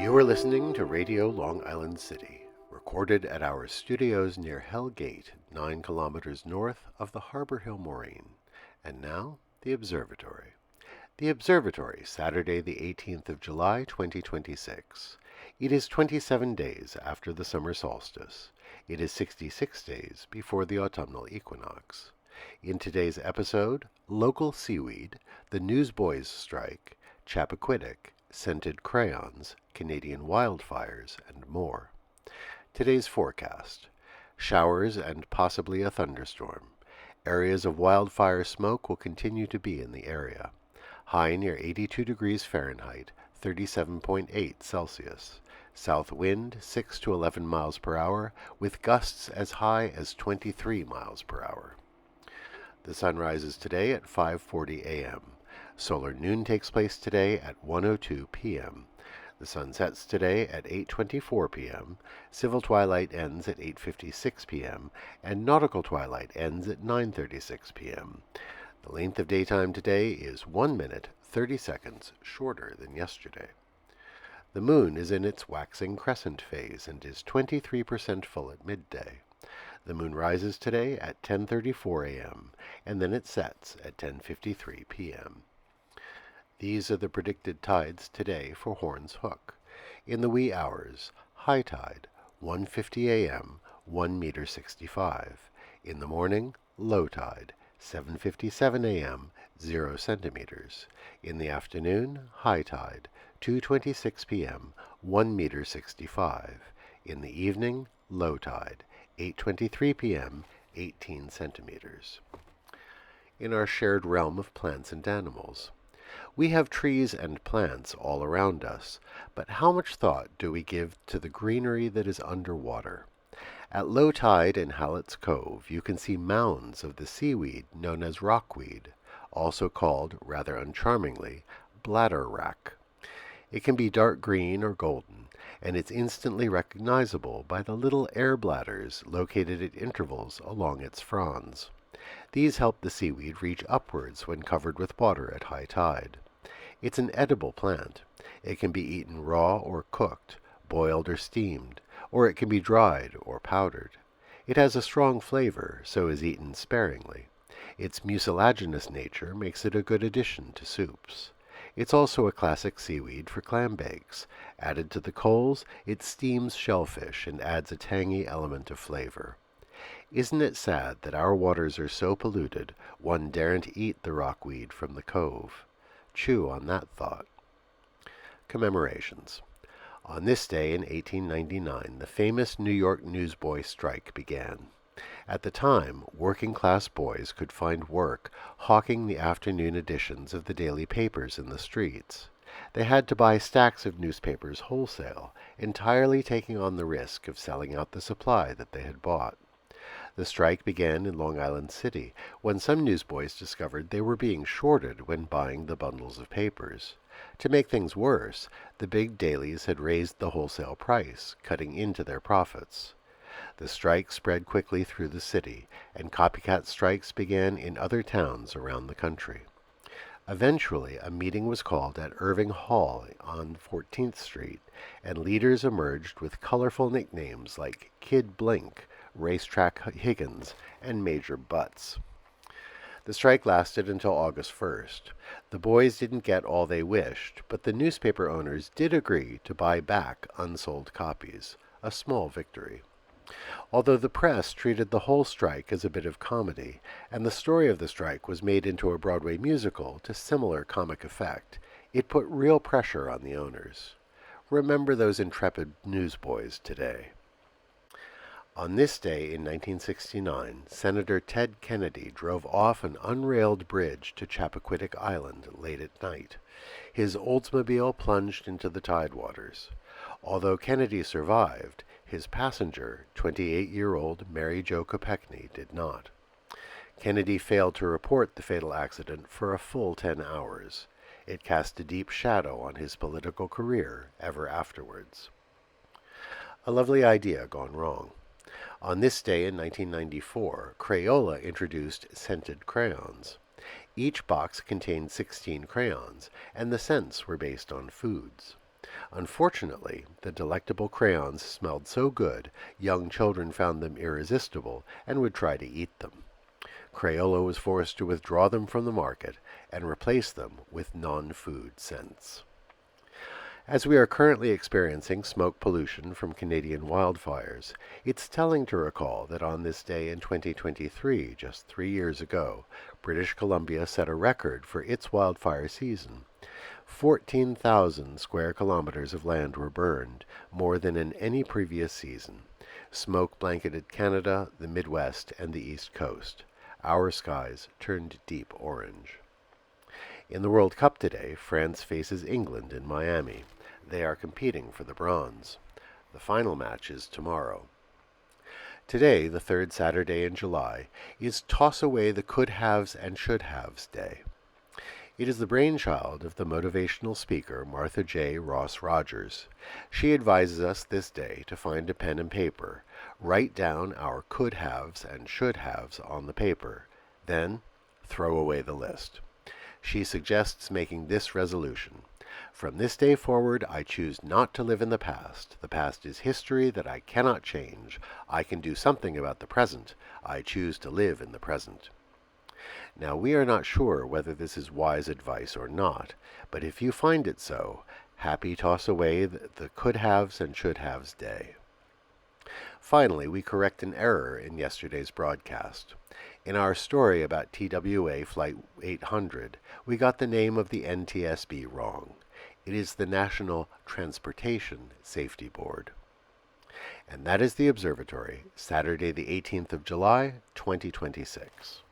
You are listening to Radio Long Island City, recorded at our studios near Hell Gate, 9 kilometers north of the Harbor Hill Moraine. And now, the Observatory. The Observatory, Saturday the 18th of July, 2026. It is 27 days after the summer solstice. It is 66 days before the autumnal equinox. In today's episode, local seaweed, the Newsboys strike, Chappaquiddick, scented crayons, Canadian wildfires, and more. Today's forecast: showers and possibly a thunderstorm. Areas of wildfire smoke will continue to be in the area. High near 82 degrees Fahrenheit, 37.8 Celsius. South wind 6 to 11 miles per hour, with gusts as high as 23 miles per hour. The sun rises today at 5:40 a.m. Solar noon takes place today at 1:02 p.m. The sun sets today at 8:24 p.m. Civil twilight ends at 8:56 p.m. and nautical twilight ends at 9:36 p.m. The length of daytime today is 1 minute, 30 seconds shorter than yesterday. The moon is in its waxing crescent phase and is 23% full at midday. The moon rises today at 10:34 a.m. and then it sets at 10:53 p.m. These are the predicted tides today for Horns Hook. In the wee hours, high tide, 1:50 a.m., 1 meter 65. In the morning, low tide, 7:57 a.m., 0 centimeters. In the afternoon, high tide, 2:26 p.m., 1 meter 65. In the evening, low tide, 8:23 p.m., 18 centimeters. In our shared realm of plants and animals, we have trees and plants all around us, but how much thought do we give to the greenery that is underwater? At low tide in Hallett's Cove, you can see mounds of the seaweed known as rockweed, also called, rather uncharmingly, bladderwrack. It can be dark green or golden, and it's instantly recognizable by the little air bladders located at intervals along its fronds. These help the seaweed reach upwards when covered with water at high tide. It's an edible plant. It can be eaten raw or cooked, boiled or steamed, or it can be dried or powdered. It has a strong flavor, so is eaten sparingly. Its mucilaginous nature makes it a good addition to soups. It's also a classic seaweed for clam bakes. Added to the coals, it steams shellfish and adds a tangy element of flavor. Isn't it sad that our waters are so polluted, one daren't eat the rockweed from the cove? Chew on that thought. Commemorations. On this day in 1899, the famous New York newsboy strike began. At the time, working-class boys could find work hawking the afternoon editions of the daily papers in the streets. They had to buy stacks of newspapers wholesale, entirely taking on the risk of selling out the supply that they had bought. The strike began in Long Island City, when some newsboys discovered they were being shorted when buying the bundles of papers. To make things worse, the big dailies had raised the wholesale price, cutting into their profits. The strike spread quickly through the city, and copycat strikes began in other towns around the country. Eventually, a meeting was called at Irving Hall on 14th Street, and leaders emerged with colorful nicknames like Kid Blink, Racetrack Higgins, and Major Butts. The strike lasted until August 1st. The boys didn't get all they wished, but the newspaper owners did agree to buy back unsold copies, a small victory. Although the press treated the whole strike as a bit of comedy, and the story of the strike was made into a Broadway musical to similar comic effect, it put real pressure on the owners. Remember those intrepid newsboys today. On this day in 1969, Senator Ted Kennedy drove off an unrailed bridge to Chappaquiddick Island late at night. His Oldsmobile plunged into the tidewaters. Although Kennedy survived, his passenger, 28-year-old Mary Jo Kopechne, did not. Kennedy failed to report the fatal accident for a full 10 hours. It cast a deep shadow on his political career ever afterwards. A lovely idea gone wrong. On this day in 1994, Crayola introduced scented crayons. Each box contained 16 crayons, and the scents were based on foods. Unfortunately, the delectable crayons smelled so good, young children found them irresistible and would try to eat them. Crayola was forced to withdraw them from the market and replace them with non-food scents. As we are currently experiencing smoke pollution from Canadian wildfires, it's telling to recall that on this day in 2023, just 3 years ago, British Columbia set a record for its wildfire season. 14,000 square kilometers of land were burned, more than in any previous season. Smoke blanketed Canada, the Midwest, and the East Coast. Our skies turned deep orange. In the World Cup today, France faces England in Miami. They are competing for the bronze. The final match is tomorrow. Today, the third Saturday in July, is Toss Away the Could-Haves and Should-Haves Day. It is the brainchild of the motivational speaker Martha J. Ross Rogers. She advises us this day to find a pen and paper, write down our could-haves and should-haves on the paper, then throw away the list. She suggests making this resolution. From this day forward, I choose not to live in the past. The past is history that I cannot change. I can do something about the present. I choose to live in the present. Now, we are not sure whether this is wise advice or not, but if you find it so, happy Toss Away the Could-Haves and Should-Haves Day. Finally, we correct an error in yesterday's broadcast. In our story about TWA Flight 800, we got the name of the NTSB wrong. It is the National Transportation Safety Board. And that is the Observatory, Saturday the 18th of July, 2026.